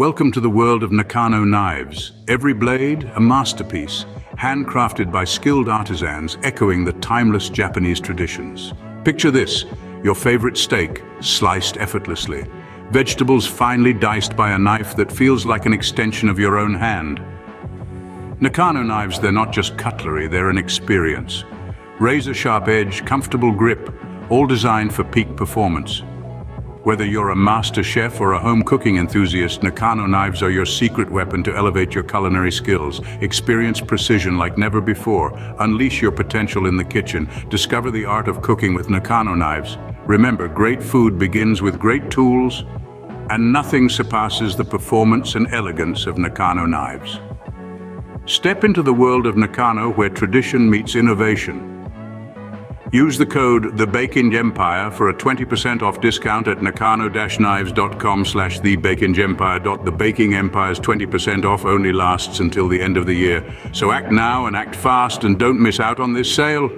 Welcome to the world of Nakano Knives. Every blade, a masterpiece, handcrafted by skilled artisans echoing the timeless Japanese traditions. Picture this, your favorite steak, sliced effortlessly. Vegetables finely diced by a knife that feels like an extension of your own hand. Nakano Knives, they're not just cutlery, they're an experience. Razor-sharp edge, comfortable grip, all designed for peak performance. Whether you're a master chef or a home cooking enthusiast, Nakano Knives are your secret weapon to elevate your culinary skills. Experience precision like never before. Unleash your potential in the kitchen. Discover the art of cooking with Nakano Knives. Remember, great food begins with great tools, and nothing surpasses the performance and elegance of Nakano Knives. Step into the world of Nakano where tradition meets innovation. Use the code TheBakingEmpire for a 20% off discount at nakano-knives.com/TheBakingEmpire. The Baking Empire's 20% off only lasts until the end of the year. So act now and act fast and don't miss out on this sale.